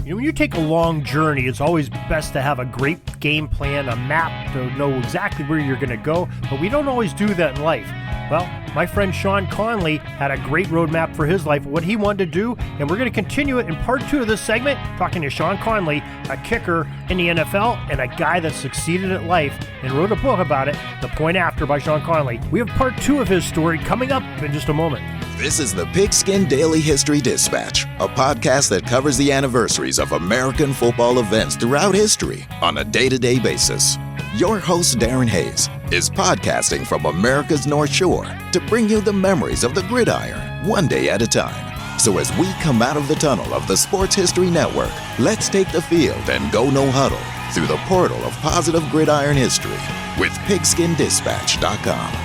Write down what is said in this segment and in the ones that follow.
You know, when you take a long journey, it's always best to have a great game plan, a map to know exactly where you're going to go, but we don't always do that in life. Well, my friend Sean Conley had a great roadmap for his life, what he wanted to do, and we're going to continue it in part 2 of this segment, talking to Sean Conley, a kicker in the NFL and a guy that succeeded at life and wrote a book about it, The Point After by Sean Conley. We have part 2 of his story coming up in just a moment. This is the Pigskin Daily History Dispatch, a podcast that covers the anniversaries of American football events throughout history on a day-to-day basis. Your host, Darren Hayes, is podcasting from America's North Shore to bring you the memories of the gridiron, one day at a time. So as we come out of the tunnel of the Sports History Network, let's take the field and go no huddle through the portal of positive gridiron history with pigskindispatch.com.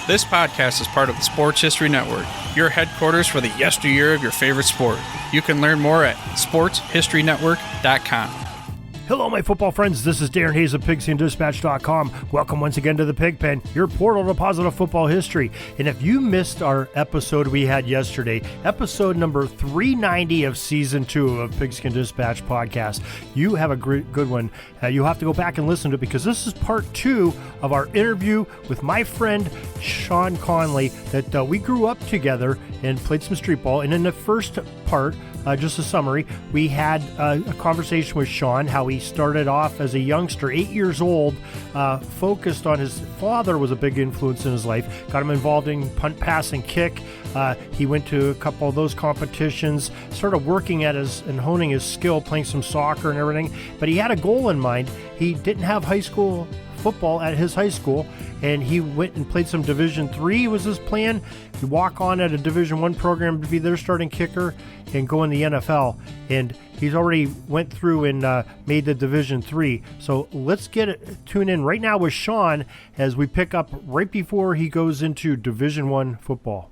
This podcast is part of the Sports History Network, your headquarters for the yesteryear of your favorite sport. You can learn more at sportshistorynetwork.com. Hello, my football friends. This is Darren Hayes of PigskinDispatch.com. Welcome once again to the Pig Pen, your portal to positive football history. And if you missed our episode we had yesterday, episode number 390 of Season 2 of Pigskin Dispatch Podcast, you have a good one. You'll have to go back and listen to it because this is part 2 of our interview with my friend Sean Conley that we grew up together and played some street ball. And in the first part, just a summary, we had a conversation with Sean, how he started off as a youngster, 8 years old, focused on his father was a big influence in his life, got him involved in punt, pass, and kick. He went to a couple of those competitions, started working at and honing his skill, playing some soccer and everything, but he had a goal in mind. He didn't have high school football at his high school, and he went and played some Division III was his plan. He walk on at a Division I program to be their starting kicker and go in the NFL, and he's already went through and made the Division III. So let's tune in right now with Sean as we pick up right before he goes into Division I football.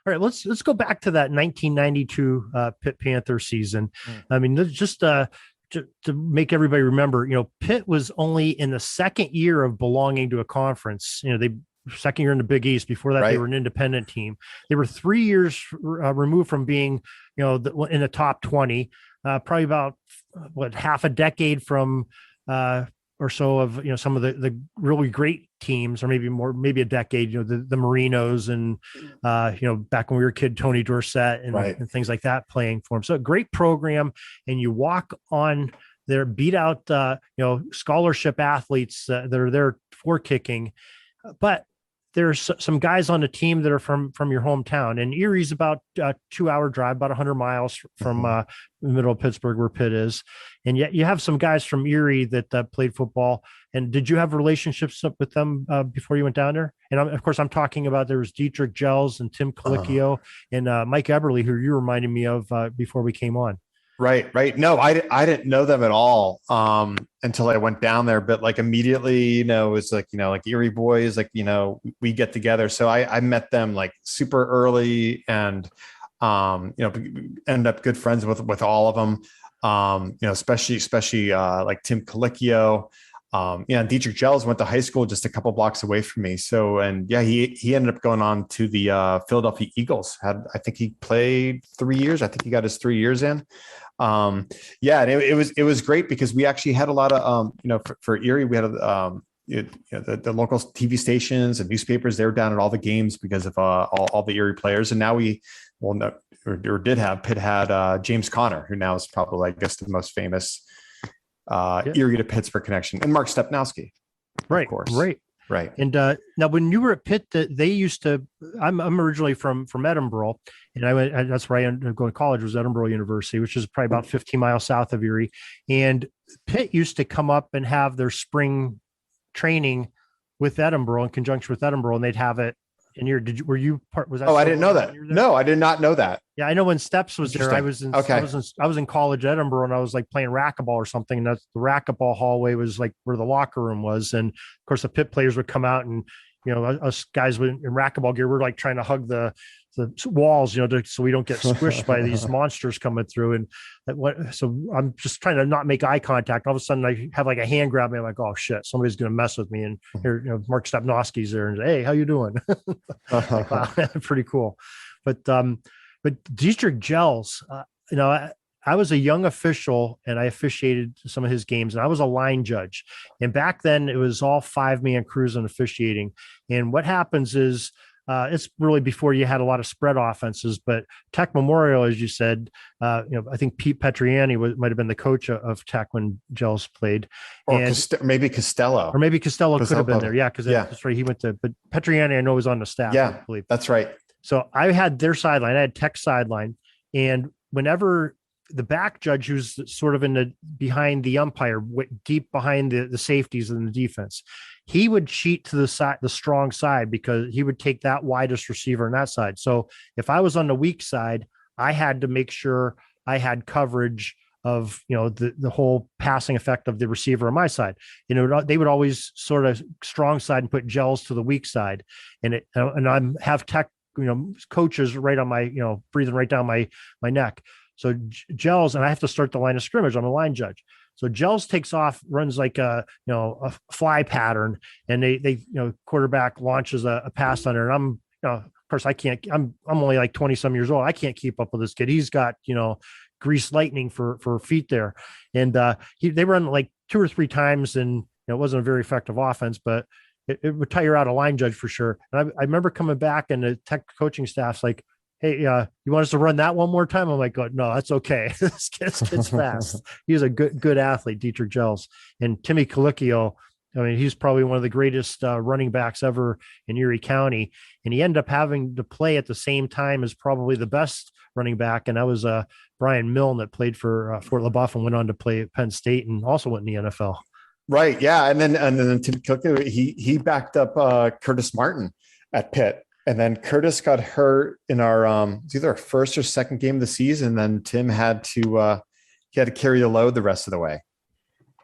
All right, let's go back to that 1992 Pitt Panthers season. I mean, just to make everybody remember, you know, Pitt was only in the second year of belonging to a conference. You know, they second year in the Big East. Before that, They were an independent team. They were 3 years removed from being, you know, in the top 20, probably about half a decade from or so of, you know, some of the really great teams, or maybe a decade, you know, the Marinos and, you know, back when we were a kid, Tony Dorsett and things like that playing for them. So a great program, and you walk on there, beat out, you know, scholarship athletes that are there for kicking. But there's some guys on the team that are from your hometown, and Erie's about a 2-hour drive, about 100 miles from the middle of Pittsburgh, where Pitt is. And yet you have some guys from Erie that played football. And did you have relationships with them before you went down there? And of course, I'm talking about there was Dietrich Gels and Tim Colicchio and Mike Eberly, who you reminded me of before we came on. Right. No, I didn't know them at all until I went down there. But like immediately, you know, it was like, you know, like Erie boys, like, you know, we get together. So I met them like super early, and you know, ended up good friends with all of them. You know, especially like Tim Colicchio. Yeah, Dietrich Gels went to high school just a couple blocks away from me. So, and yeah, he ended up going on to the Philadelphia Eagles. I think he played 3 years. I think he got his 3 years in. Yeah, and it was great because we actually had a lot of, you know, for Erie, we had, you know, the local TV stations and newspapers. They were down at all the games because of all the Erie players. And now Pitt had James Conner, who now is probably, I guess, the most famous Erie to Pittsburgh connection, and Mark Stepnowski, right? Of course. Right. And now, when you were at Pitt, they used to. I'm originally from Edinburgh, and I went. That's where I ended up going to college. Was Edinburgh University, which is probably about 15 miles south of Erie. And Pitt used to come up and have their spring training with Edinburgh in conjunction with Edinburgh, and they'd have it in Erie. Were you part? Was that? Oh, I didn't know that. No, I did not know that. Yeah, I know when Steps was there. I was in college at Edinburgh, and I was like playing racquetball or something. And that's the racquetball hallway was like where the locker room was. And of course, the Pitt players would come out, and you know, us guys in racquetball gear, we're like trying to hug the walls, you know, so we don't get squished by these monsters coming through. And so I'm just trying to not make eye contact. All of a sudden, I have like a hand grab me. I'm like, oh shit, somebody's going to mess with me. And here, you know, Mark Stepnowski's there, and hey, how you doing? Like, wow, pretty cool. But But Dietrich Gels, I was a young official and I officiated some of his games, and I was a line judge. And back then it was all 5-man crews and officiating. And what happens is, it's really before you had a lot of spread offenses, but Tech Memorial, as you said, I think Pete Petriani might have been the coach of Tech when Gels played, or maybe Costello, could have been there. Yeah. That's right. He went to, but Petriani, I know, was on the staff. Yeah, I believe. That's right. So I had their sideline, I had Tech sideline. And whenever the back judge, who's sort of behind the umpire, deep behind the safeties and the defense, he would cheat to the strong side because he would take that widest receiver on that side. So if I was on the weak side, I had to make sure I had coverage of, the whole passing effect of the receiver on my side. They would always sort of strong side and put Gels to the weak side. And I'm have Tech, coaches right on my, breathing right down my neck. So Gels, and I have to start the line of scrimmage. I'm a line judge. So Gels takes off, runs like a fly pattern, and they quarterback launches a pass under, and I'm, of course I can't, I'm only like 20 some years old. I can't keep up with this kid. He's got, grease lightning for feet there. And they run like 2 or 3 times, and it wasn't a very effective offense, but it would tire out a line judge for sure. And I remember coming back, and the Tech coaching staff's like, "Hey, you want us to run that one more time?" I'm like, "Oh, no, that's okay." This kid's fast. He's a good athlete, Dietrich Gels. And Timmy Colicchio, he's probably one of the greatest running backs ever in Erie County. And he ended up having to play at the same time as probably the best running back. And that was Brian Milne, that played for Fort LaBeouf and went on to play at Penn State and also went in the NFL. Right. Yeah. And then Timmy Colicchio, he backed up Curtis Martin at Pitt. And then Curtis got hurt in our it's either our first or second game of the season. And then Tim had to carry the load the rest of the way.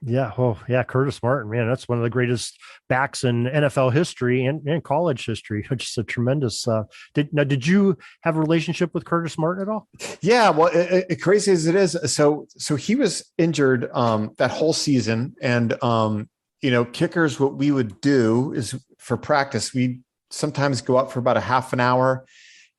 Yeah. Oh, yeah. Curtis Martin, man, that's one of the greatest backs in NFL history and college history. Just a tremendous. Did you have a relationship with Curtis Martin at all? Yeah. Well, crazy as it is, so he was injured that whole season, and kickers. What we would do is, for practice, we sometimes go up for about a half an hour,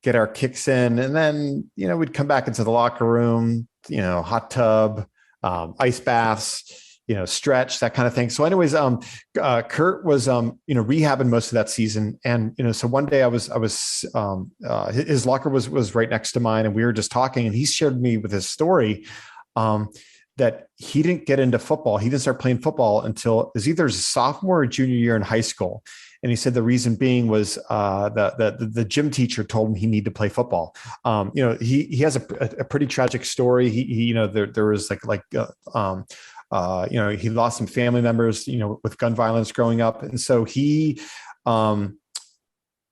get our kicks in, and then we'd come back into the locker room, hot tub, ice baths, stretch, that kind of thing. So anyways, Kurt was, rehabbing most of that season. And, so one day his locker was right next to mine, and we were just talking, and he shared me with his story, that he didn't get into football. He didn't start playing football until it was either his sophomore or junior year in high school. And he said the reason being was the gym teacher told him he needed to play football. He has a pretty tragic story. There was he lost some family members, with gun violence growing up. And so he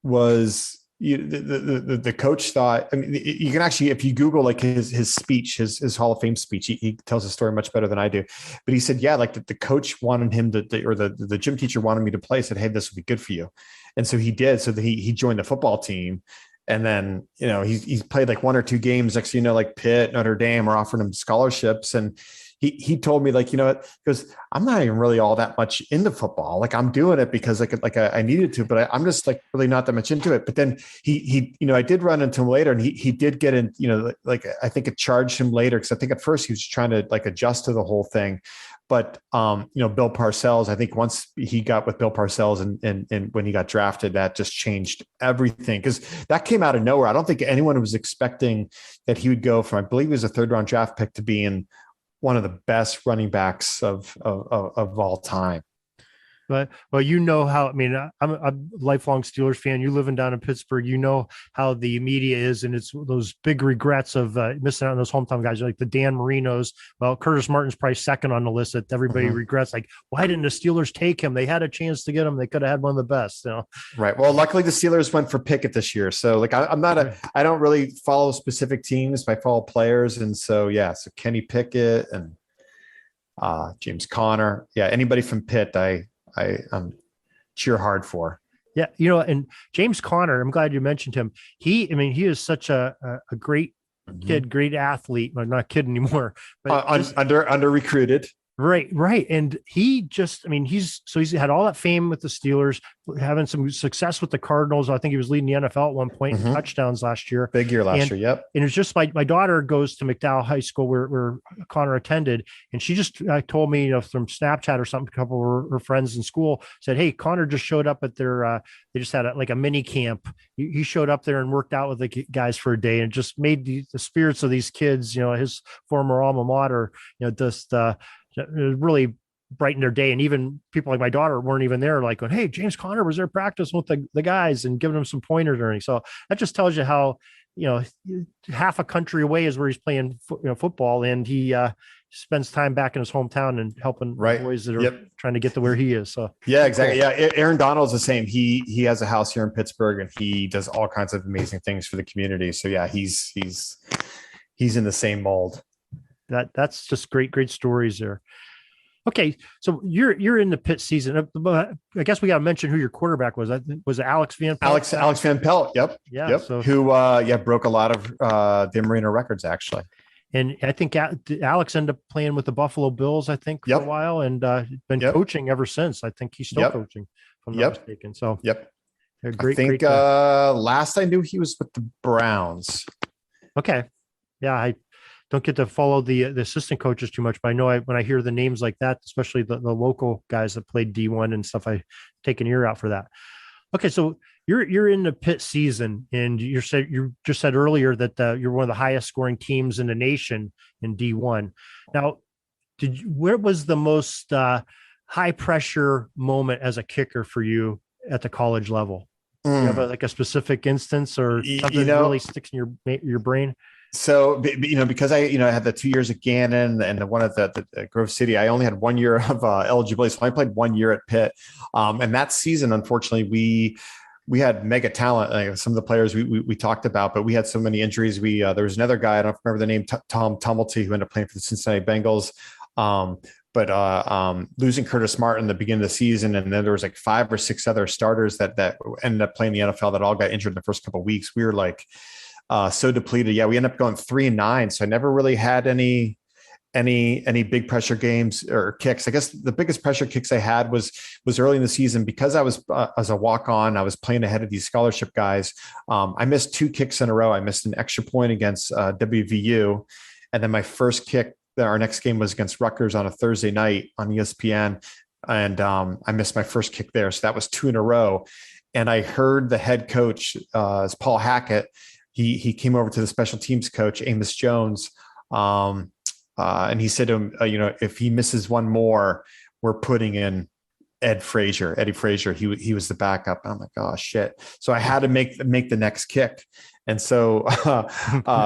was, the coach thought, you can actually, if you Google like his speech, his Hall of Fame speech, he tells the story much better than I do. But he said, yeah, like the coach wanted him or the gym teacher wanted me to play, said, hey, this would be good for you. And so he did. So he joined the football team. And then, he's played like 1 or 2 games. Next, like Pitt, Notre Dame are offering him scholarships. And he told me, like, because I'm not even really all that much into football. Like, I'm doing it because I needed to, but I'm just like really not that much into it. But then he I did run into him later, and he did get in, I think it charged him later, because I think at first he was trying to like adjust to the whole thing. But, Bill Parcells, I think once he got with Bill Parcells and when he got drafted, that just changed everything, because that came out of nowhere. I don't think anyone was expecting that he would go from, I believe he was a 3rd round draft pick, to being one of the best running backs of all time. But well, how, I'm a lifelong Steelers fan. You living down in Pittsburgh, how the media is, and it's those big regrets of missing out on those hometown guys, like the Dan Marinos. Well, Curtis Martin's probably second on the list that everybody regrets. Like, why didn't the Steelers take him? They had a chance to get him. They could have had one of the best. Right. Well, luckily the Steelers went for Pickett this year. So like, I don't really follow specific teams. I follow players, and so yeah. So Kenny Pickett and James Conner. Yeah, anybody from Pitt, I'm cheer hard for. Yeah. And James Conner, I'm glad you mentioned him. He is such a great kid, great athlete. Well, not a kid anymore, but under recruited. Right. And he's had all that fame with the Steelers, having some success with the Cardinals. I think he was leading the NFL at one point in touchdowns last year. Big year last year. Yep. And it's just my daughter goes to McDowell High School where Connor attended. And she just told me, from Snapchat or something, a couple of her friends in school said, "Hey, Connor just showed up at their, they just had a mini camp. He showed up there and worked out with the guys for a day, and just made the spirits of these kids, his former alma mater, just, it really brightened their day. And even people like my daughter weren't even there, like going, "Hey, James Conner was there practicing with the guys and giving them some pointers or anything." So that just tells you how, half a country away is where he's playing football, and he spends time back in his hometown and helping boys that are trying to get to where he is. So yeah, exactly. Cool. Yeah. Aaron Donald's the same. He has a house here in Pittsburgh, and he does all kinds of amazing things for the community. So yeah, he's in the same mold. That's just great stories there. Okay, so you're in the Pitt season. I guess we got to mention who your quarterback was. Was it Alex Van Pelt? Alex Van Pelt. Yep. Yeah. Yep. So, who broke a lot of the Marino records actually. And I think Alex ended up playing with the Buffalo Bills, I think, for a while, and been coaching ever since. I think he's still coaching, if I'm not mistaken. So great. Last I knew, he was with the Browns. Okay. Yeah, I don't get to follow the assistant coaches too much, but I know when I hear the names like that, especially the local guys that played D1 and stuff, I take an ear out for that. Okay, so you're in the Pitt season, and you just said earlier that you're one of the highest scoring teams in the nation in D1. Now, where was the most high pressure moment as a kicker for you at the college level? Do you have a specific instance or something that really sticks in your brain? So, because I had the 2 years at Gannon and the one at the Grove City, I only had 1 year of eligibility. So I played 1 year at Pitt. And that season, unfortunately, we had mega talent. Like some of the players we talked about, but we had so many injuries. There was another guy, I don't remember the name, Tom Tumulty, who ended up playing for the Cincinnati Bengals. But losing Curtis Martin in the beginning of the season, and then there was like 5 or 6 other starters that ended up playing the NFL that all got injured in the first couple of weeks. We were like so depleted. Yeah, we ended up going 3-9. So I never really had any big pressure games or kicks. I guess the biggest pressure kicks I had was early in the season, because I was as a walk-on, I was playing ahead of these scholarship guys. I missed 2 kicks in a row. I missed an extra point against WVU, and then my first kick, our next game was against Rutgers on a Thursday night on ESPN, and I missed my first kick there. So that was 2 in a row. And I heard the head coach, is Paul Hackett. He came over to the special teams coach, Amos Jones, and he said to him, if he misses one more, we're putting in Eddie Frazier. He was the backup. And I'm like, oh shit. So I had to make the next kick. And so,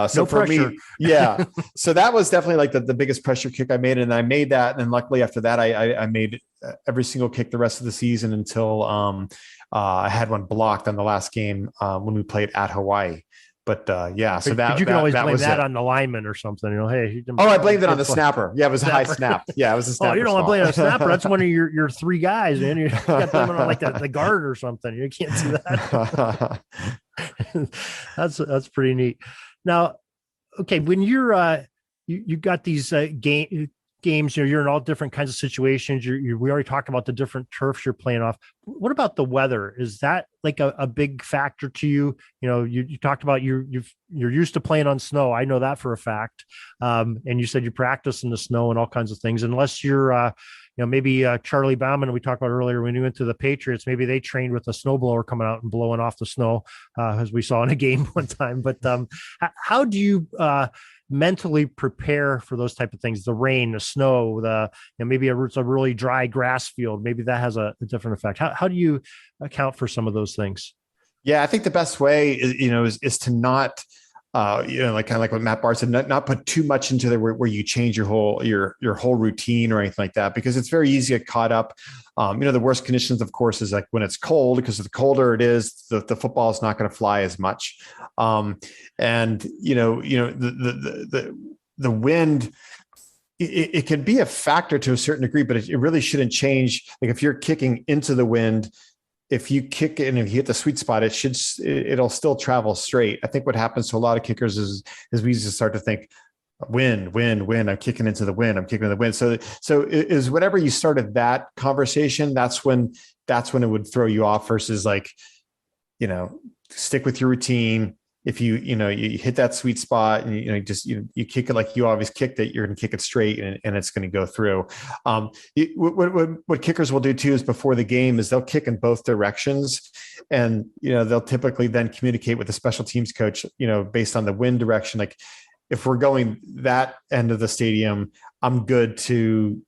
so for me, yeah. So that was definitely like the biggest pressure kick I made. And I made that. And then luckily after that, I made every single kick the rest of the season until I had one blocked on the last game when we played at Hawaii. But so that you can always blame that on the lineman or something. Hey, I blamed it on the snapper. Yeah, it was a high snap. Yeah, it was a snapper. Oh, you don't want to blame it on a snapper. That's one of your 3 guys, man. You got them on like the guard or something. You can't do that. That's pretty neat. Now, okay, when you're you got these games, you're in all different kinds of situations. We already talked about the different turfs you're playing off. What about the weather? Is that like a big factor to you? You talked about you're used to playing on snow. I know that for a fact. And you said you practice in the snow and all kinds of things, unless you're, maybe Charlie Bauman, we talked about earlier, when you went to the Patriots, maybe they trained with a snowblower coming out and blowing off the snow, as we saw in a game one time. But how do you mentally prepare for those type of things? The rain, the snow, maybe it's a really dry grass field. Maybe that has a different effect. How do you account for some of those things? Yeah, I think the best way is to not, like kind of like what Matt Barr said, not put too much into there where you change your whole routine or anything like that, because it's very easy to get caught up. The worst conditions, of course, is like when it's cold, because the colder it is, the football is not going to fly as much. And the wind, it can be a factor to a certain degree, but it really shouldn't change. Like if you're kicking into the wind, if you kick it and if you hit the sweet spot, it'll still travel straight. I think what happens to a lot of kickers is we just start to think, win, win, win. I'm kicking into the win. I'm kicking into the win. So it is whenever you started that conversation, that's when it would throw you off versus like, stick with your routine. If you hit that sweet spot and you kick it like you always kicked it, you're going to kick it straight and it's going to go through. What kickers will do too is before the game is they'll kick in both directions, and they'll typically then communicate with the special teams coach, based on the wind direction. Like if we're going that end of the stadium, I'm good to,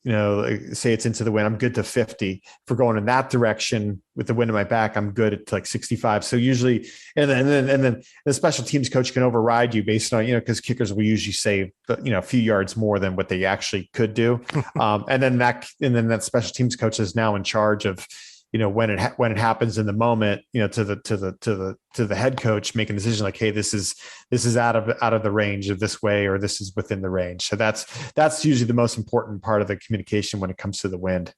say it's into the wind, I'm good to 50. If we're going in that direction with the wind in my back, I'm good at like 65. So usually, and then the special teams coach can override you based on, because kickers will usually say, a few yards more than what they actually could do. And then that special teams coach is now in charge of, when it happens in the moment, to the head coach making a decision like, hey, this is out of the range of this way, or this is within the range. So that's usually the most important part of the communication when it comes to the wind.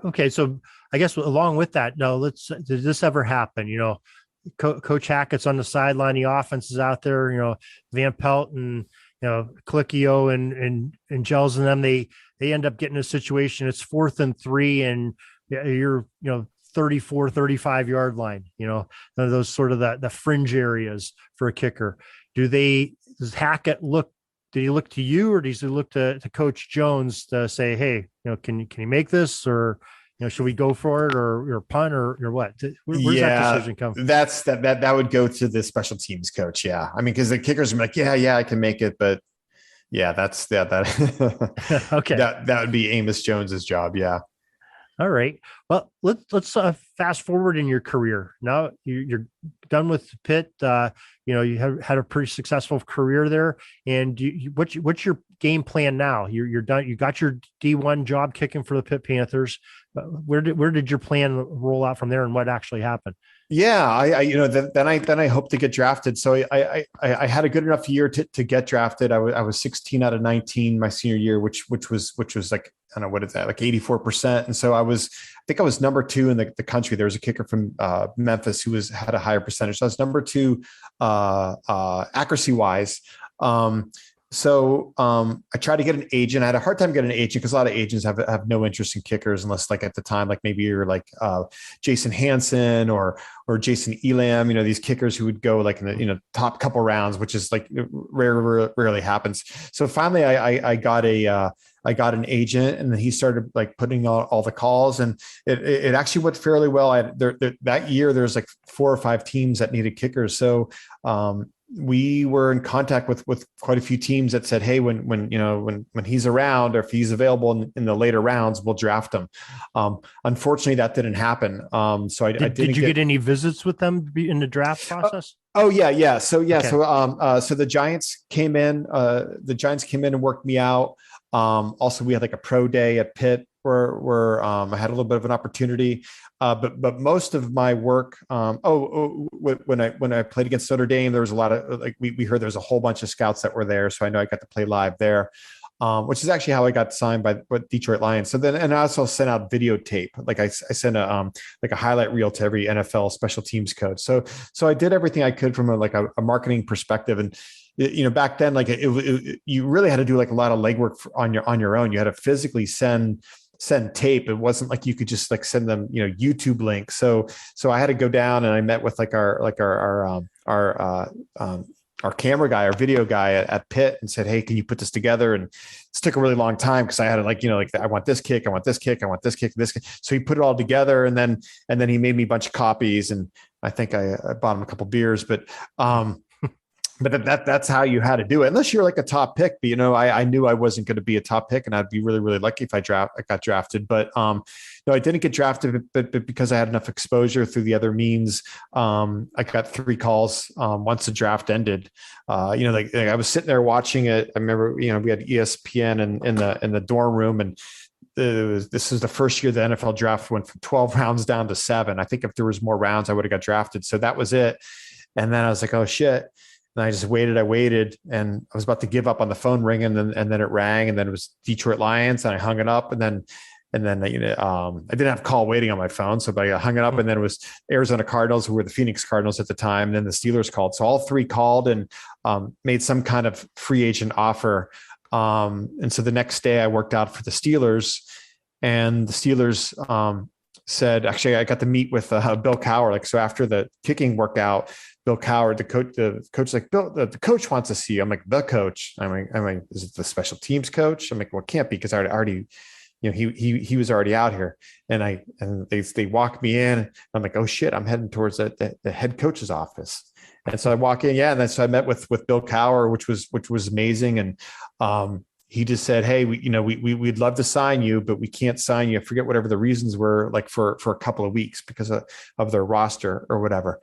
Okay. So I guess along with that, did this ever happen? Coach Hackett's on the sideline, the offense is out there, Van Pelt and, Colicchio and Gels and them, they end up getting a situation. It's 4th and 3 and you're 34, 35 yard line, those sort of the fringe areas for a kicker. Does Hackett did he look to you, or does he look to Coach Jones to say, hey, can you make this, or should we go for it, or punt, or what? Where's that decision come? That would go to the special teams coach. Yeah. I mean, because the kickers are like, yeah, I can make it, but yeah, that okay. That would be Amos Jones's job. Yeah. All right. Well, let's fast forward in your career. Now you're done with Pitt. You have had a pretty successful career there. And what's your game plan now? You're done. You got your D1 job kicking for the Pitt Panthers. Where did your plan roll out from there, and what actually happened? Yeah, then I hope to get drafted. So I had a good enough year to get drafted. I was 16 out of 19 my senior year, which was like, I don't know, what is that, like 84%. And so I think I was number 2 in the country. There was a kicker from Memphis who had a higher percentage. So I was number 2 accuracy wise. So I tried to get an agent. I had a hard time getting an agent because a lot of agents have no interest in kickers unless, like, at the time, like maybe you're like Jason Hansen or Jason Elam, these kickers who would go like in the top couple rounds, which is like rarely happens. So finally I got an agent, and then he started like putting all the calls, and it actually went fairly well. That year there was like 4 or 5 teams that needed kickers. So we were in contact with quite a few teams that said, hey, when he's around, or if he's available in the later rounds, we'll draft him. Unfortunately, that didn't happen. So I didn't. Did you get any visits with them in the draft process? Oh yeah. So Okay. So the Giants came in. And worked me out. Also, we had like a pro day at Pitt where I had a little bit of an opportunity. But most of my work, when I played against Notre Dame, there was a lot of, like, we heard there was a whole bunch of scouts that were there. So I know I got to play live there, which is actually how I got signed by Detroit Lions. So then, and I also sent out videotape. Like I sent a highlight reel to every NFL special teams coach. So I did everything I could from a marketing perspective. And back then, like you really had to do like a lot of legwork on your own. You had to physically send tape. It wasn't like you could just like send them, YouTube links. So I had to go down, and I met with our camera guy, our video guy at Pitt, and said, hey, can you put this together? And it took a really long time because I had to I want this kick, I want this kick, I want this kick, this kick. So he put it all together, and then he made me a bunch of copies, and I think I bought him a couple beers, but that's how you had to do it, unless you're like a top pick. But I knew I wasn't going to be a top pick, and I'd be really, really lucky if I got drafted. But no, I didn't get drafted, but because I had enough exposure through the other means, I got 3 calls once the draft ended. Like I was sitting there watching it. I remember, we had ESPN in the dorm room, and this is the first year the NFL draft went from 12 rounds down to 7. I think if there was more rounds, I would have got drafted. So that was it. And then I was like, oh shit. And I just waited, and I was about to give up on the phone ringing, and then it rang, and then it was Detroit Lions, and I hung it up. And then, And then, I didn't have call waiting on my phone. So I hung it up, and then it was Arizona Cardinals, who were the Phoenix Cardinals at the time. And then the Steelers called. So all three called and made some kind of free agent offer. And so the next day I worked out for the Steelers, and the Steelers said, actually, I got to meet with Bill Cowher. So after the kicking workout, Bill Cowher, the coach, like, Bill, the coach wants to see you. I'm like, the coach. I'm like, is it the special teams coach? I'm like, well, it can't be, because I already, he was already out here. And they walked me in. I'm like, oh shit, I'm heading towards the head coach's office. And so I walk in, and then so I met with Bill Cowher, which was amazing. And he just said, hey, we'd love to sign you, but we can't sign you. I forget whatever the reasons were, like for a couple of weeks because of their roster or whatever.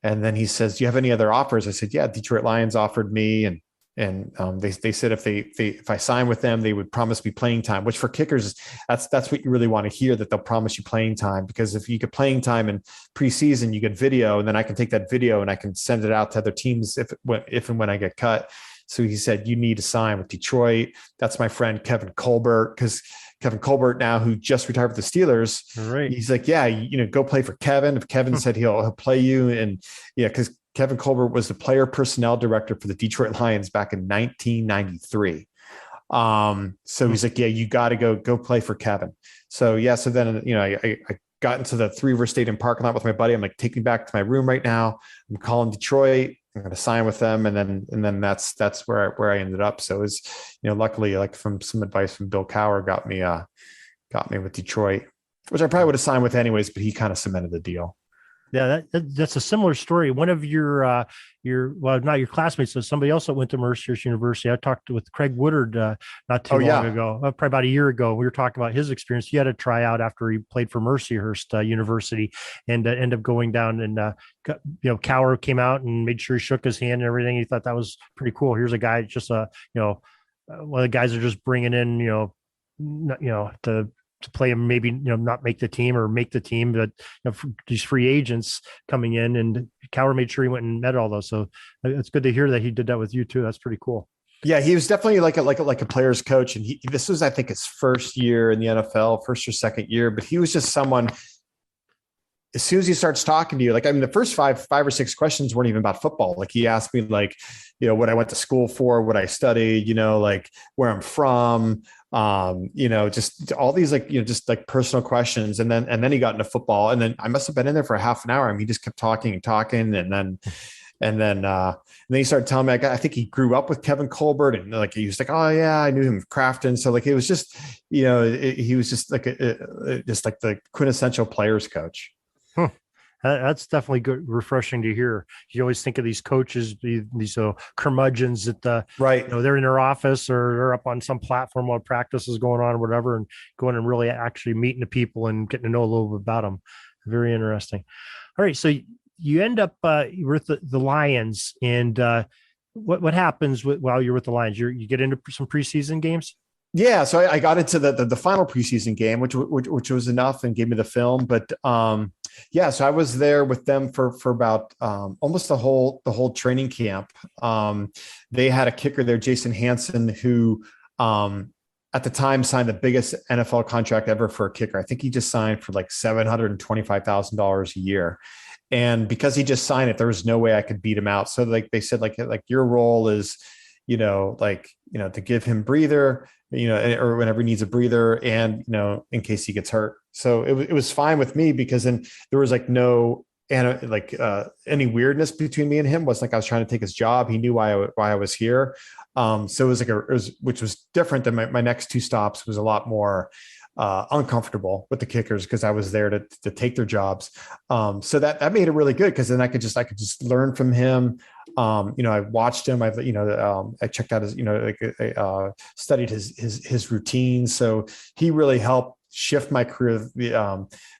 And then he says, do you have any other offers? I said, yeah, Detroit Lions offered me. And they said if I sign with them, they would promise me playing time, which for kickers, that's what you really want to hear, that they'll promise you playing time. Because if you get playing time in preseason, you get video, and then I can take that video and I can send it out to other teams if and when I get cut. So he said, you need to sign with Detroit. That's my friend Kevin Colbert, because Kevin Colbert now, who just retired with the Steelers, right. He's like, yeah, go play for Kevin. If Kevin said he'll play you, and because Kevin Colbert was the player personnel director for the Detroit Lions back in 1993. So he's like, yeah, you got to go play for Kevin. So yeah, so then I got into the Three River Stadium parking lot with my buddy. I'm like, take me back to my room right now. I'm calling Detroit. I'm going to sign with them. And then that's where I ended up. So it was, luckily, like, from some advice from Bill Cowher, got me with Detroit, which I probably would have signed with anyways, but he kind of cemented the deal. Yeah, that's a similar story. One of your well, not your classmates, so somebody else that went to Mercer University. I talked with Craig Woodard not too long ago, probably about a year ago. We were talking about his experience. He had a tryout after he played for Mercyhurst University, and ended up going down. And Cowher came out and made sure he shook his hand and everything. He thought that was pretty cool. Here's a guy, just one of the guys are just bringing in, to play him, maybe not make the team or make the team, but these free agents coming in, and Cowher made sure he went and met all those. So it's good to hear that he did that with you too. That's pretty cool. Yeah, he was definitely like a player's coach, and this was, I think, his first year in the NFL, first or second year. But he was just someone. As soon as he starts talking to you, the first five or six questions weren't even about football. Like, he asked me, what I went to school for, what I studied, where I'm from, just all these just personal questions. And then he got into football, and then I must have been in there for a half an hour. I mean, he just kept talking and talking. And then he started telling me, I think he grew up with Kevin Colbert, and he was like, oh yeah, I knew him from Crafton. So it was just, he was just the quintessential players coach. Huh. That's definitely good, refreshing to hear. You always think of these coaches, these curmudgeons that right, they're in their office or they're up on some platform while practice is going on or whatever, and going and really actually meeting the people and getting to know a little bit about them. Very interesting. All right, so you end up with the Lions, and what happens while you're with the Lions? You get into some preseason games. Yeah, so I got into the final preseason game, which was enough and gave me the film. But so I was there with them for about almost the whole training camp. They had a kicker there, Jason Hansen, who at the time signed the biggest NFL contract ever for a kicker. I think he just signed for $725,000 a year. And because he just signed it, there was no way I could beat him out. So they said, your role is, to give him breather, or whenever he needs a breather, and, in case he gets hurt. So it was fine with me, because then there was no any weirdness between me and him. It wasn't like I was trying to take his job. He knew why I was here. So it was which was different than my next two stops. Was a lot more uncomfortable with the kickers, because I was there to take their jobs. So that made it really good, because then I could just learn from him. I watched him. I checked out his, I studied his routine. So he really helped shift my career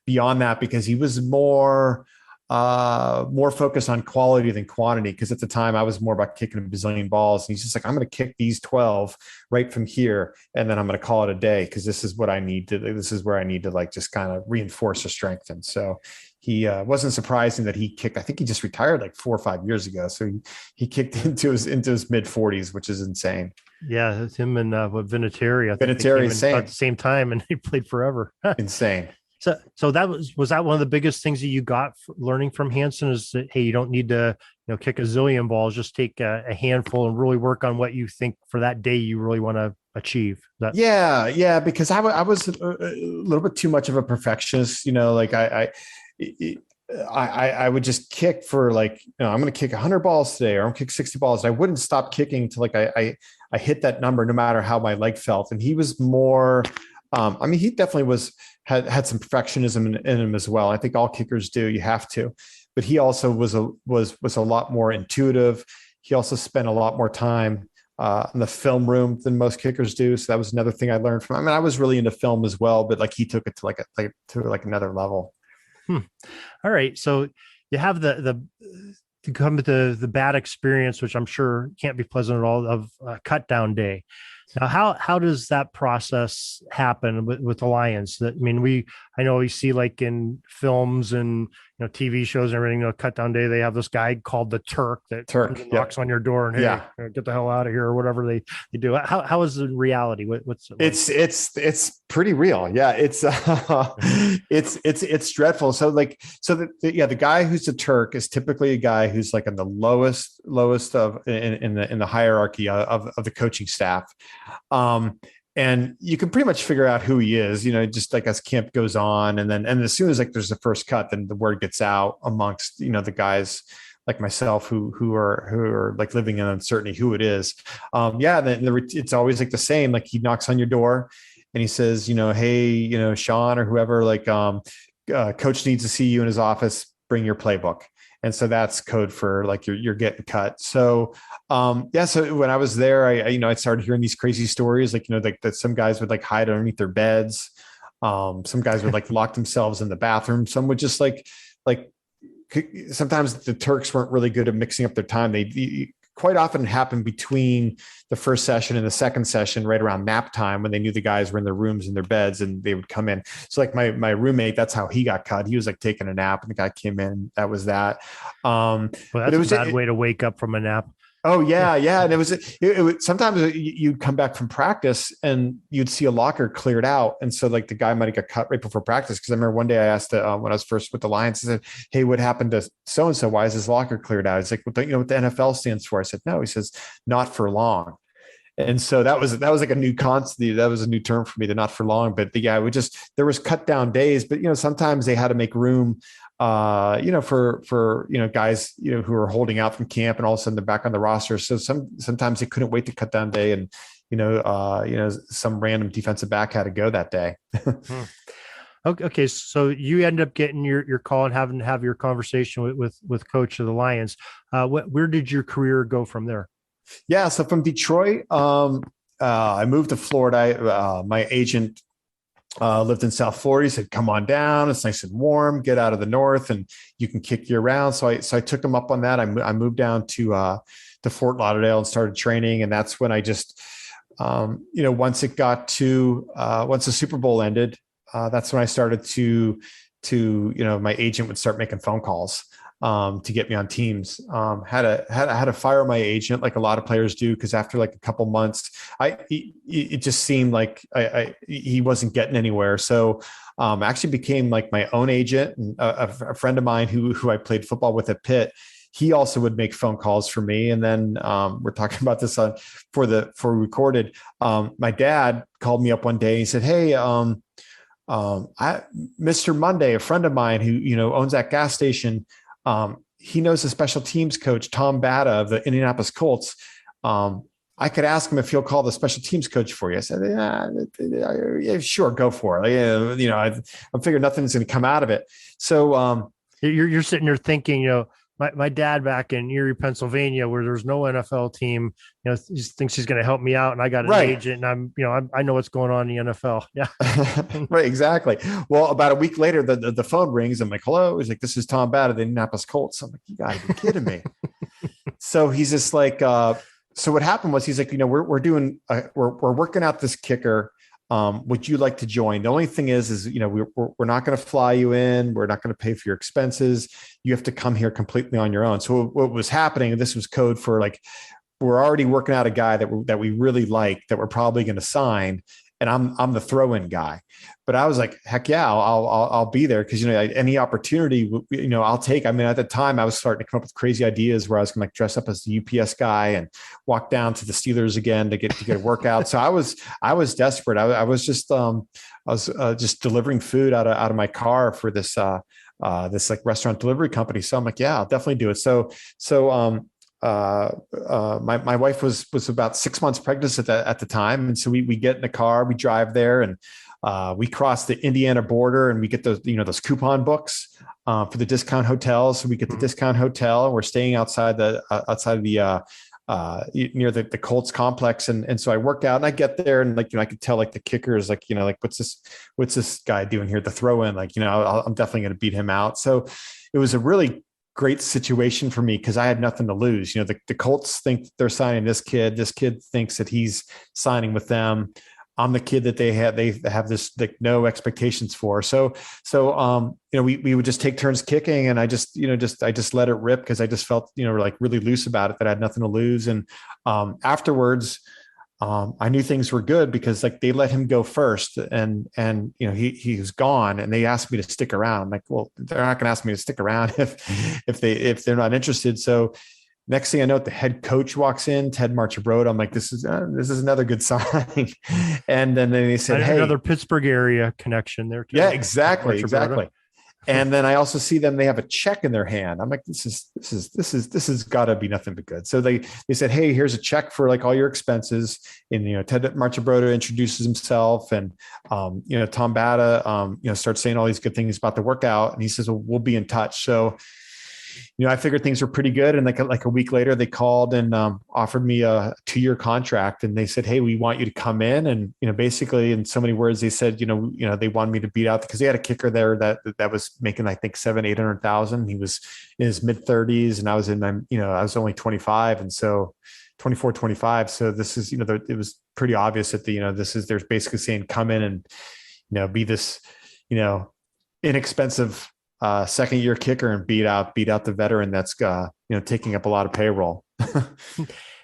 beyond that, because he was more focused on quality than quantity. Because at the time I was more about kicking a bazillion balls, and he's just like, I'm going to kick these 12 right from here, and then I'm going to call it a day, because this is what I need to. This is where I need to just kind of reinforce or strengthen. So wasn't surprising that he kicked. I think he just retired like 4 or 5 years ago. So he kicked into his mid 40s, which is insane. Yeah, it's him and Vinatieri. I think they Vinatieri, came in same. at the same time, and they played forever. Insane. So that was that one of the biggest things that you got learning from Hansen is that, hey, you don't need to kick a zillion balls, just take a handful and really work on what you think for that day you really want to achieve. Yeah, because I was a little bit too much of a perfectionist. Like I would just kick for like, I'm going to kick 100 balls today, or I'm going to kick 60 balls. And I wouldn't stop kicking until like I hit that number, no matter how my leg felt. And he was more, he definitely had some perfectionism in him as well. I think all kickers do. You have to, but he also was a lot more intuitive. He also spent a lot more time in the film room than most kickers do. So that was another thing I learned from him. I was really into film as well, but like he took it to another level. All right. So you have to come to the bad experience, which I'm sure can't be pleasant at all, of Cutdown Day. Now, how does that process happen with the Lions? I know we see like in films and TV shows and everything. Cutdown Day, they have this guy called the Turk that knocks on your door and hey, get the hell out of here, or whatever they do. How is the reality? What's it like? It's pretty real. Yeah, it's it's dreadful. So the guy who's the Turk is typically a guy who's like in the lowest of in the hierarchy of the coaching staff. And you can pretty much figure out who he is, just like as camp goes on. And as soon as like there's the first cut, then the word gets out amongst, the guys like myself who are like living in uncertainty who it is. It's always like the same, like he knocks on your door and he says, hey, Sean or whoever, like coach needs to see you in his office, bring your playbook. And so that's code for like you're getting cut. So so when I was there, I started hearing these crazy stories, like that some guys would like hide underneath their beds. Some guys would like lock themselves in the bathroom. Some would just like sometimes the Turks weren't really good at mixing up their time. They quite often happened between the first session and the second session, right around nap time, when they knew the guys were in their rooms in their beds and they would come in. So like my roommate, that's how he got cut. He was like taking a nap and the guy came in. That was that. Well, that's a bad way to wake up from a nap. Oh yeah. And it was sometimes you'd come back from practice and you'd see a locker cleared out. And so like the guy might've got cut right before practice. Cause I remember one day I asked when I was first with the Lions, I said, hey, what happened to so-and-so? Why is his locker cleared out? He's like, well, don't you know what the NFL stands for? I said, no. He says, not for long. And so that was like a new concept. That was a new term for me, the not for long, but there was cut down days, but sometimes they had to make room for guys, who are holding out from camp and all of a sudden they're back on the roster. So sometimes they couldn't wait to cut down day and, some random defensive back had to go that day. Okay. So you end up getting your call and having to have your conversation with coach of the Lions. Where did your career go from there? Yeah. So from Detroit, I moved to Florida. My agent lived in South Florida. He said, come on down. It's nice and warm. Get out of the north and you can kick year round. So I took him up on that. I moved down to Fort Lauderdale and started training. And that's when I just, once the Super Bowl ended, that's when I started to my agent would start making phone calls to get me on teams. Had to fire my agent like a lot of players do, because after like a couple months, it just seemed like he wasn't getting anywhere. So I actually became like my own agent. And a friend of mine who I played football with at Pitt, he also would make phone calls for me. And then we're talking about this for recorded. My dad called me up one day and he said, hey, Mr. Monday, a friend of mine who, owns that gas station, he knows the special teams coach, Tom Bata of the Indianapolis Colts. I could ask him if he'll call the special teams coach for you. I said, yeah, sure, go for it. I'm figuring nothing's going to come out of it. So you're sitting there thinking, my dad back in Erie, Pennsylvania, where there's no NFL team, he thinks he's going to help me out. And I got an agent and I know what's going on in the NFL. Yeah. Right. Exactly. Well, about a week later, the phone rings. I'm like, hello. He's like, this is Tom Bata of the Indianapolis Colts. I'm like, you gotta be kidding me. So he's just like, so what happened was he's like, we're working out this kicker. Would you like to join? The only thing is, we're not going to fly you in. We're not going to pay for your expenses. You have to come here completely on your own. So what was happening, and this was code for like, we're already working out a guy that we really like, that we're probably going to sign. And I'm the throw-in guy, but I was like, heck yeah, I'll be there. Cause any opportunity, I'll take. I mean, at the time I was starting to come up with crazy ideas where I was going to like dress up as the UPS guy and walk down to the Steelers again to get a workout. So I was desperate. I was just delivering food out of my car for this like restaurant delivery company. So I'm like, yeah, I'll definitely do it. So my wife was about 6 months pregnant at the time. And so we get in the car, we drive there, and we cross the Indiana border, and we get those coupon books for the discount hotels. So we get the discount hotel, and we're staying outside the near the Colts complex. And so I work out, and I get there, and I could tell like the kicker is like, what's this guy doing here? The throw in, I'm definitely going to beat him out. So it was a really great situation for me because I had nothing to lose. The Colts think they're signing this kid. This kid thinks that he's signing with them. I'm the kid that they have this like no expectations for. So we would just take turns kicking, and I just let it rip because I just felt like really loose about it, that I had nothing to lose. And afterwards, I knew things were good because like they let him go first, and he was gone, and they asked me to stick around. I'm like, well, they're not going to ask me to stick around if they're not interested. So next thing I know, the head coach walks in, Ted Marchibroda. I'm like, this is another good sign. And then they said, hey, another Pittsburgh area connection there too. Yeah, exactly. And then I also see them, they have a check in their hand. I'm like, this has got to be nothing but good. So they said, hey, here's a check for like all your expenses. And, Ted Marchibroda introduces himself, and, Tom Bada, starts saying all these good things about the workout. And he says, well, we'll be in touch. So, I figured things were pretty good. And like a week later, they called and offered me a 2-year contract. And they said, hey, we want you to come in. And, basically in so many words, they said, they wanted me to beat out, because they had a kicker there that was making, I think, 700,000-800,000. He was in his mid 30s, and I was I was only 25. And so 24, 25. So this is, it was pretty obvious that they're basically saying, come in and, be this, inexpensive second year kicker and beat out the veteran that's taking up a lot of payroll.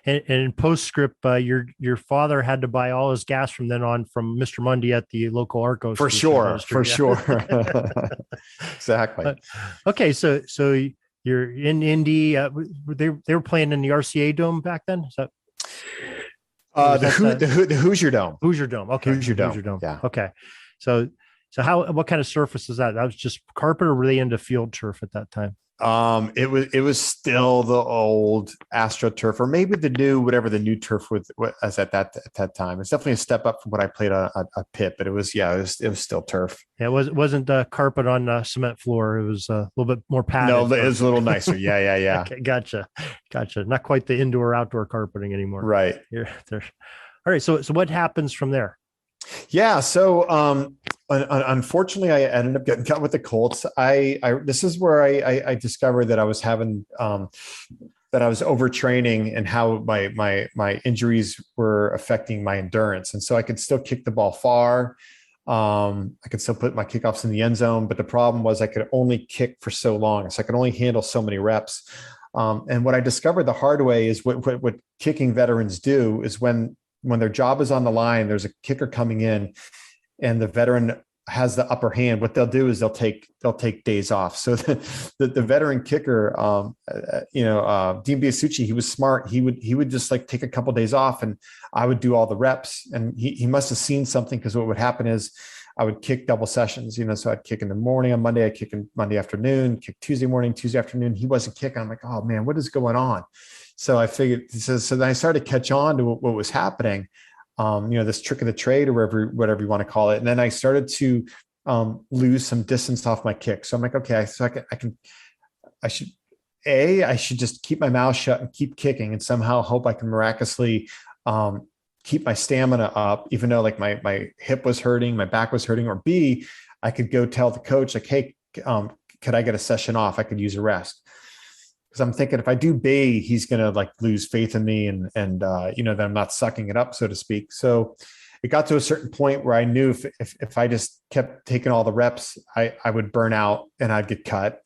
And in postscript, your father had to buy all his gas from then on from Mr. Mundy at the local Arcos. For sure. Exactly. Okay, so you're in Indy. They were playing in the RCA Dome back then. Is that the Hoosier Dome? Hoosier Dome. Okay, Hoosier Dome. Yeah. Okay, so what kind of surface is that? That was just carpet, or were they into field turf at that time? It was still the old AstroTurf, or maybe the new turf was at that time. It's definitely a step up from what I played on a Pitt, but it was still turf. Yeah, it wasn't carpet on a cement floor. It was a little bit more padded. No, it was a little nicer. Yeah. Okay, gotcha. Not quite the indoor outdoor carpeting anymore. Right. All right. So what happens from there? Yeah. So, unfortunately, I ended up getting cut with the Colts. This is where I discovered that I was having, that I was overtraining, and how my injuries were affecting my endurance. And so I could still kick the ball far. I could still put my kickoffs in the end zone, but the problem was I could only kick for so long. So I could only handle so many reps. And what I discovered the hard way is what kicking veterans do is when their job is on the line, there's a kicker coming in, and the veteran has the upper hand. What they'll do is they'll take days off. So the veteran kicker, Dean Biasucci, he was smart. He would just like take a couple of days off, and I would do all the reps. And he must have seen something, because what would happen is I would kick double sessions. So I'd kick in the morning on Monday, I'd kick in Monday afternoon, kick Tuesday morning, Tuesday afternoon. He wasn't kicking. I'm like, oh man, what is going on? So I figured, so then I started to catch on to what was happening, this trick of the trade, or whatever you want to call it. And then I started to lose some distance off my kick. So I'm like, okay, so I should just keep my mouth shut and keep kicking, and somehow hope I can miraculously keep my stamina up, even though like my hip was hurting, my back was hurting. Or B, I could go tell the coach like, hey, could I get a session off? I could use a rest. Because I'm thinking if I do B, he's going to like lose faith in me, and that I'm not sucking it up, so to speak. So it got to a certain point where I knew if I just kept taking all the reps, I would burn out and I'd get cut.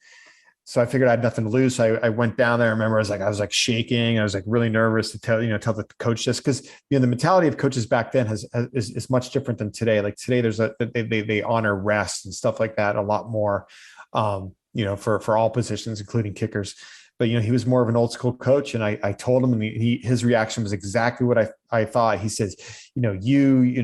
So I figured I had nothing to lose. So I went down there. I remember I was like shaking. I was like really nervous to tell the coach this, because the mentality of coaches back then is much different than today. Like today, they honor rest and stuff like that a lot more, for all positions, including kickers. But he was more of an old school coach, and I told him, and his reaction was exactly what I thought. He says, PUSSY,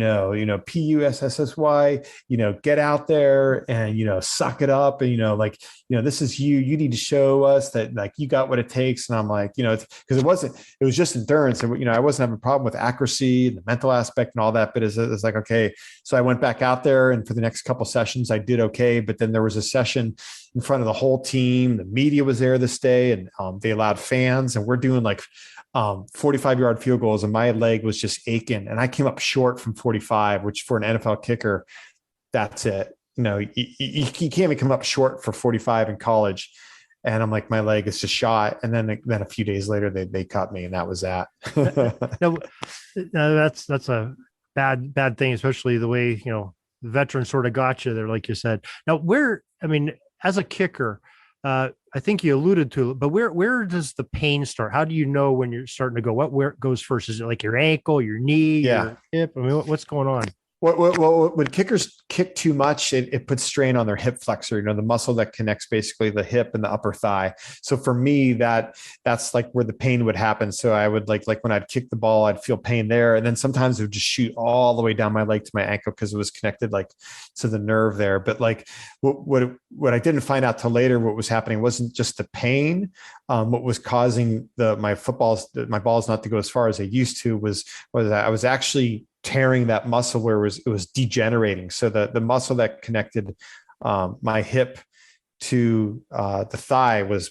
get out there and suck it up, and this is you. You need to show us that like you got what it takes. And I'm like, because it was just endurance, and I wasn't having a problem with accuracy and the mental aspect and all that. But it's like, okay, so I went back out there, and for the next couple sessions, I did okay. But then there was a session in front of the whole team. The media was there this day, and they allowed fans, and we're doing like 45-yard field goals, and my leg was just aching, and I came up short from 45, which for an NFL kicker, that's it. You can't even come up short for 45 in college. And I'm like, my leg is just shot. And then a few days later, they cut me, and that was that. No, that's a bad thing, especially the way, the veteran sort of got you there, like you said. Now, as a kicker, I think you alluded to it, but where does the pain start? How do you know when you're starting to go? Where it goes first? Is it like your ankle, your knee, your hip? What's going on? Well, when kickers kick too much, it puts strain on their hip flexor, the muscle that connects basically the hip and the upper thigh. So for me, that's like where the pain would happen. So I would like when I'd kick the ball, I'd feel pain there. And then sometimes it would just shoot all the way down my leg to my ankle because it was connected like to the nerve there. But like what I didn't find out till later, what was happening wasn't just the pain. What was causing my balls not to go as far as they used to was that I was actually tearing that muscle where it was degenerating. So the muscle that connected my hip to the thigh was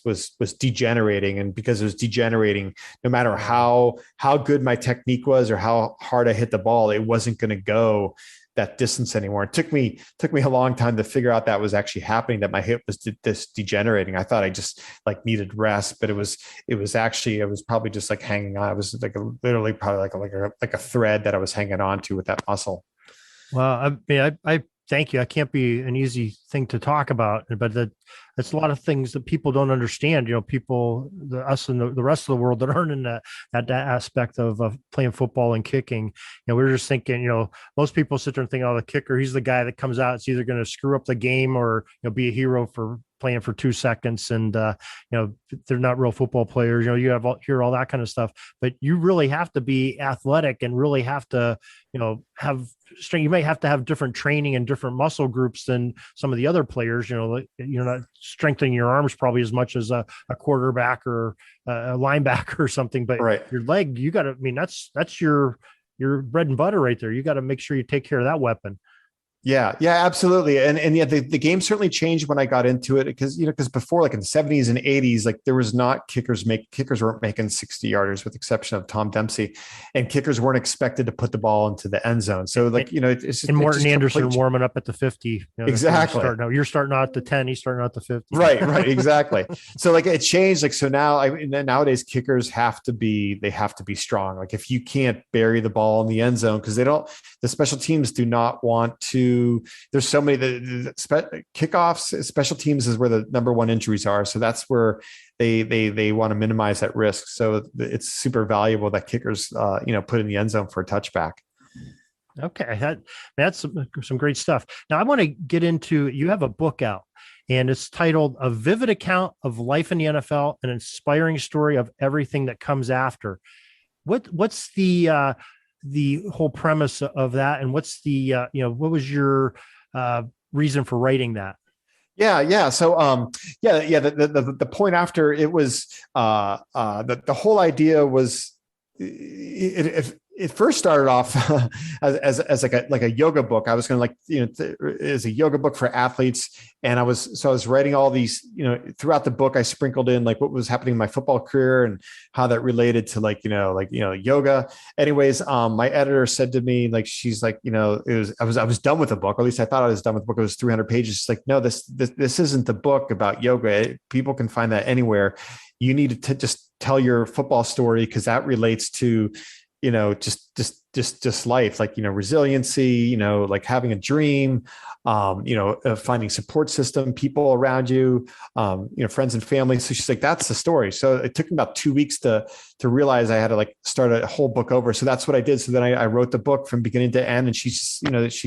degenerating. And because it was degenerating, no matter how good my technique was or how hard I hit the ball, it wasn't going to go that distance anymore. It took me a long time to figure out that was actually happening, that my hip was degenerating. I thought I just like needed rest, but it was probably just like hanging on. It was like literally probably like a thread that I was hanging on to with that muscle. Well, I thank you. That can't be an easy thing to talk about, but that's a lot of things that people don't understand. Us and the rest of the world that aren't in that aspect of playing football and kicking. We're just thinking, most people sit there and think, oh, the kicker, he's the guy that comes out. It's either going to screw up the game or be a hero for playing for 2 seconds. And, they're not real football players. You hear all that kind of stuff, but you really have to be athletic and really have to, have strength. You may have to have different training and different muscle groups than some of the other players. You're not strengthening your arms probably as much as a quarterback or a linebacker or something, but right. Your leg, you got to, that's your bread and butter right there. You got to make sure you take care of that weapon. Yeah, absolutely. And the game certainly changed when I got into it because before, like in the 70s and 80s, like there was not kickers weren't making 60-yarders with the exception of Tom Dempsey, and kickers weren't expected to put the ball into the end zone. So like, it's Morton Anderson warming up at the 50. Exactly. You're starting out at the 10, he's starting out the 50. Right. Exactly. So like it changed. Like, so now nowadays kickers have to be strong. Like if you can't bury the ball in the end zone, because the special teams do not want to, there's so many kickoffs, special teams is where the number one injuries are. So that's where they want to minimize that risk. So it's super valuable that kickers, put in the end zone for a touchback. Okay. That's some great stuff. Now I want to get into, you have a book out and it's titled A Vivid Account of Life in the NFL, an Inspiring Story of Everything That Comes After. What's the whole premise of that, and what's the what was your reason for writing that? Yeah. So the point after it was the whole idea was it first started off as like a yoga book. I was going to as a yoga book for athletes. And I was writing all these, throughout the book, I sprinkled in like what was happening in my football career and how that related to yoga. Anyways, my editor said to me, like, she's like, I was done with the book, or at least I thought I was done with the book. It was 300 pages. She's like, no, this isn't the book about yoga. People can find that anywhere. You need to just tell your football story because that relates to just life, like, resiliency, like having a dream, finding support system, people around you, friends and family. So she's like, that's the story. So it took me about 2 weeks to realize I had to like start a whole book over. So that's what I did. So then I wrote the book from beginning to end. And she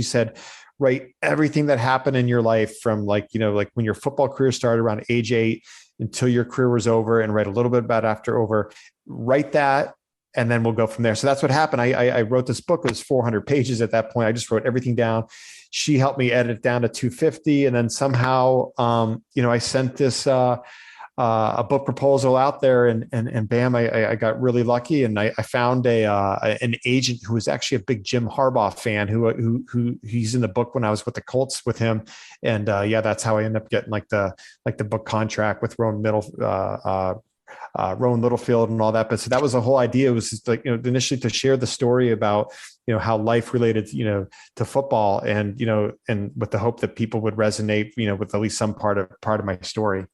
said, write everything that happened in your life from like when your football career started around age 8 until your career was over, and write a little bit about after over, write that. And then we'll go from there. So that's what happened. I wrote this book. It was 400 pages at that point. I just wrote everything down. She helped me edit it down to 250. And then somehow, I sent this, a book proposal out there, and bam, I got really lucky. And I found an agent who was actually a big Jim Harbaugh fan who he's in the book when I was with the Colts with him. And that's how I ended up getting like the book contract with Rowan Littlefield and all that. But so that was the whole idea, was just like, initially to share the story about, how life related, to football, and, and with the hope that people would resonate, with at least some part of my story.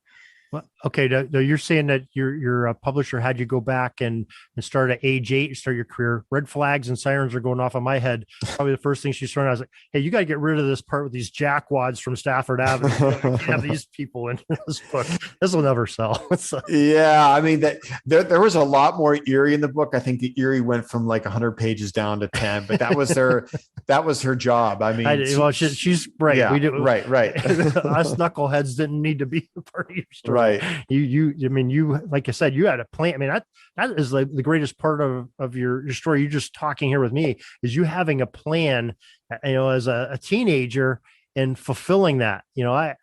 Well, okay. Now you're saying that your publisher had you go back and start at age 8, start your career. Red flags and sirens are going off in my head. Probably the first thing she's throwing out, I was like, hey, you got to get rid of this part with these jackwads from Stafford Avenue. You can't have these people in this book. This will never sell. Yeah. I mean, that there was a lot more Erie in the book. I think the Erie went from like 100 pages down to 10, but that was her job. I mean, she's right. Yeah, we do, right. Us knuckleheads didn't need to be a part of your story. Right. You, like I said, you had a plan. I mean, that is like the greatest part of your story. You're just talking here with me is you having a plan, as a teenager, and fulfilling that. That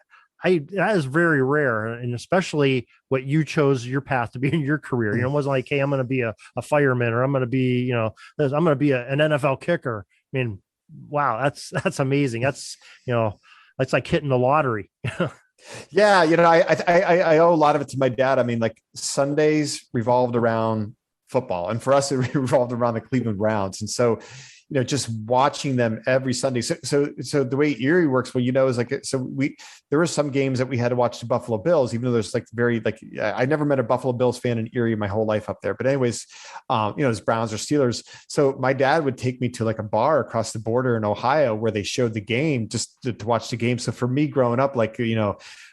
is very rare. And especially what you chose your path to be in your career. It wasn't like, hey, I'm going to be a fireman, or I'm going to be, I'm going to be an NFL kicker. I mean, wow, that's amazing. That's, that's like hitting the lottery. Yeah. I owe a lot of it to my dad. I mean, like Sundays revolved around football, and for us, it revolved around the Cleveland Browns. And so, just watching them every Sunday. So the way Erie works, well, is like, there were some games that we had to watch the Buffalo Bills, even though there's like I never met a Buffalo Bills fan in Erie my whole life up there. But anyways, it's Browns or Steelers. So my dad would take me to like a bar across the border in Ohio where they showed the game, just to watch the game. So for me growing up, like,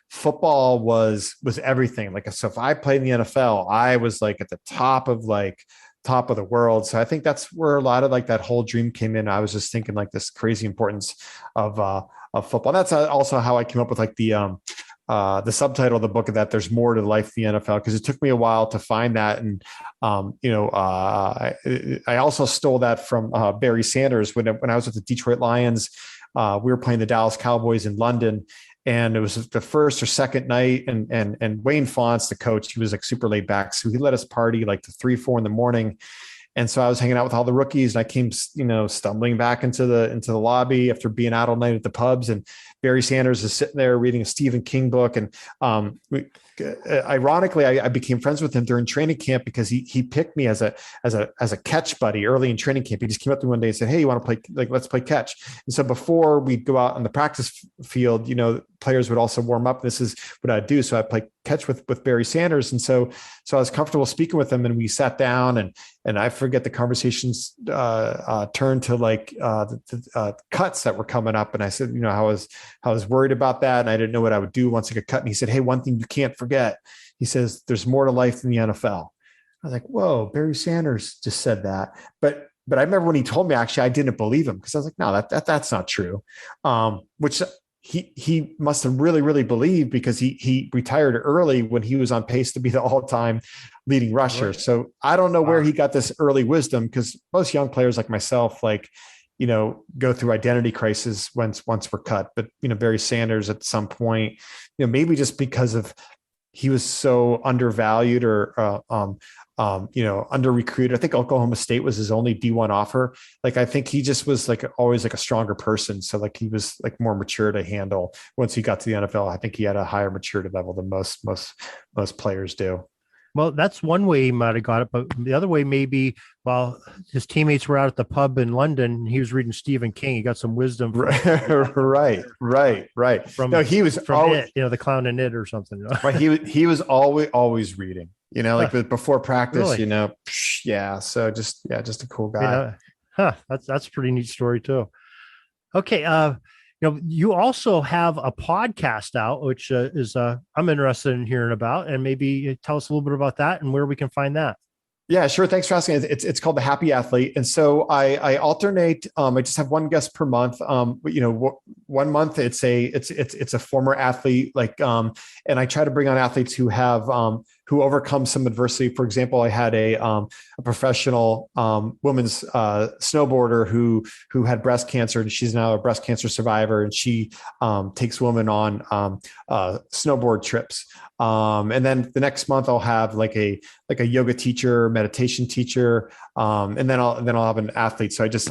football was everything. Like, so if I played in the NFL, I was like at the top of the world. So I think that's where a lot of like that whole dream came in. I was just thinking like this crazy importance of football. And that's also how I came up with like the subtitle of the book, of that there's more to life in the NFL, because it took me a while to find that. And, I also stole that from Barry Sanders when I was with the Detroit Lions. We were playing the Dallas Cowboys in London, and it was the first or second night. And Wayne Fonts, the coach, he was like super laid back. So he let us party like to 3-4 in the morning. And so I was hanging out with all the rookies, and I came, stumbling back into the lobby after being out all night at the pubs. And Barry Sanders is sitting there reading a Stephen King book. And ironically, I became friends with him during training camp, because he picked me as a catch buddy early in training camp. He just came up to me one day and said, "Hey, you want to play? Like, let's play catch." And so before we'd go out on the practice field, players would also warm up. This is what I'd do. So I played catch with Barry Sanders. And so I was comfortable speaking with him, and we sat down, and I forget the conversations turned to like the cuts that were coming up. And I said, I was worried about that, and I didn't know what I would do once I got cut. And he said, "Hey, one thing you can't forget," he says, "there's more to life than the NFL." I was like, whoa, Barry Sanders just said that. But I remember when he told me, actually, I didn't believe him, because I was like, no, that's not true. Which he must have really, really believed, because he retired early when he was on pace to be the all-time leading rusher. Right. So I don't know where he got this early wisdom, because most young players like myself, go through identity crisis once we're cut. But, Barry Sanders at some point, maybe just because of he was so undervalued or under recruited. I think Oklahoma State was his only D1 offer. Like, I think he just was like always like a stronger person. So like he was like more mature to handle once he got to the NFL. I think he had a higher maturity level than most players do. Well, that's one way he might have got it, but the other way maybe while his teammates were out at the pub in London, he was reading Stephen King. He got some wisdom. Right. From He was from always, It, the Clown in It or something. Right. He was always reading. Before practice. Really? Yeah. So just a cool guy. That's a pretty neat story too. Okay. You also have a podcast out, which is I'm interested in hearing about, and maybe tell us a little bit about that and where we can find that. Yeah, sure. Thanks for asking. It's called The Happy Athlete. And so I alternate, I just have one guest per month. 1 month it's a former athlete, and I try to bring on athletes who have, who overcome some adversity. For example, I had a professional women's snowboarder who had breast cancer, and she's now a breast cancer survivor, and she takes women on snowboard trips. And then the next month I'll have like a yoga teacher, meditation teacher, and then I'll have an athlete. So I'm just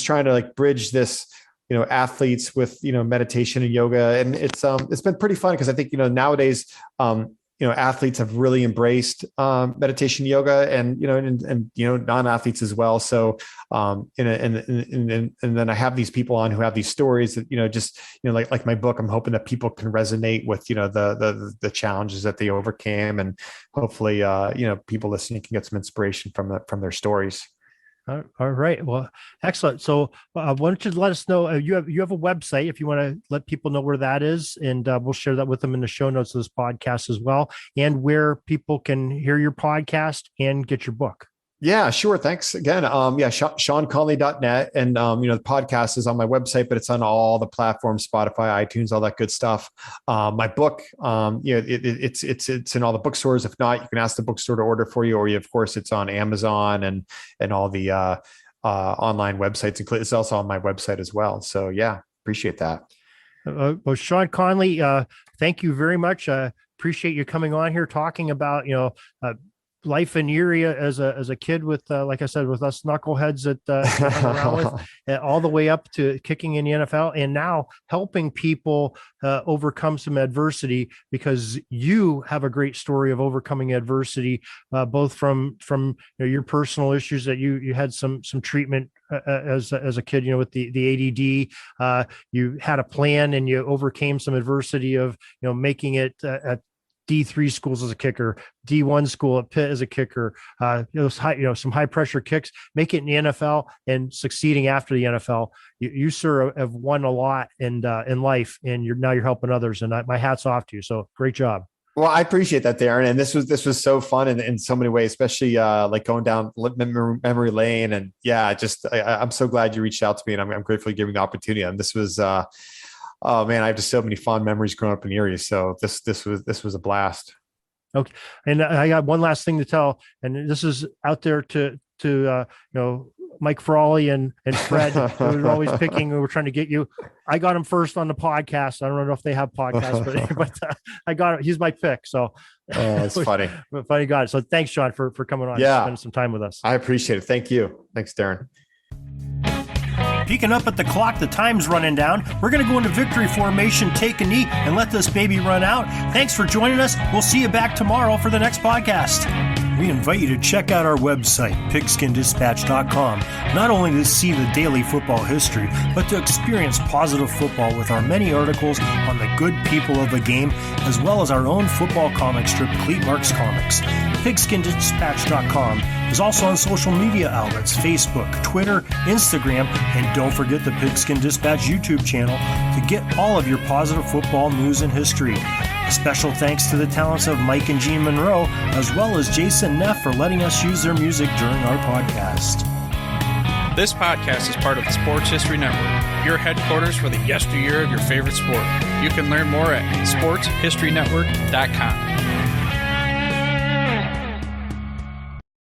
trying to bridge this, athletes with, meditation and yoga. And it's been pretty fun because I think, nowadays, athletes have really embraced meditation, yoga, and non-athletes as well. So and then I have these people on who have these stories that like my book. I'm hoping that people can resonate with the challenges that they overcame, and hopefully people listening can get some inspiration from their stories. All right. Well, excellent. So why don't you let us know, you have a website if you want to let people know where that is, and we'll share that with them in the show notes of this podcast as well, and where people can hear your podcast and get your book. Yeah, sure. Thanks again. Conley.net. And, the podcast is on my website, but it's on all the platforms, Spotify, iTunes, all that good stuff. My book, it's in all the bookstores. If not, you can ask the bookstore to order for you, or of course it's on Amazon and all the online websites. It's also on my website as well. So yeah, appreciate that. Well, Sean Conley, thank you very much. Appreciate you coming on here talking about, life in Erie as a kid with, like I said, with us knuckleheads that hung around with, all the way up to kicking in the NFL, and now helping people overcome some adversity, because you have a great story of overcoming adversity, both from your personal issues that you had some treatment as a kid, with the ADD. You had a plan and you overcame some adversity of making it at D3 schools as a kicker, D1 school at Pitt as a kicker, some high pressure kicks, make it in the NFL and succeeding after the NFL. You sir have won a lot in life, and you're helping others, and my hat's off to you. So great job. Well, I appreciate that, Darren. And this was so fun in so many ways, especially going down memory lane. And yeah, I'm so glad you reached out to me, and I'm grateful you gave me the opportunity. And this was, oh man, I have just so many fond memories growing up in Erie. So this was a blast. Okay. And I got one last thing to tell, and this is out there to Mike Frawley and Fred, who was always picking. We were trying to get you. I got him first on the podcast. I don't know if they have podcasts, but I got it. He's my pick. So it's funny. But funny got it. So thanks, Sean, for coming on. Yeah, and spending some time with us. I appreciate it. Thank you. Thanks, Darren. Peeking up at the clock, the time's running down. We're going to go into victory formation, take a knee, and let this baby run out. Thanks for joining us. We'll see you back tomorrow for the next podcast. We invite you to check out our website, pigskindispatch.com, not only to see the daily football history, but to experience positive football with our many articles on the good people of the game, as well as our own football comic strip, Cleat Marks Comics. Pigskindispatch.com is also on social media outlets, Facebook, Twitter, Instagram, and don't forget the Pigskin Dispatch YouTube channel to get all of your positive football news and history. A special thanks to the talents of Mike and Gene Monroe, as well as Jason Neff, for letting us use their music during our podcast. This podcast is part of the Sports History Network, your headquarters for the yesteryear of your favorite sport. You can learn more at sportshistorynetwork.com.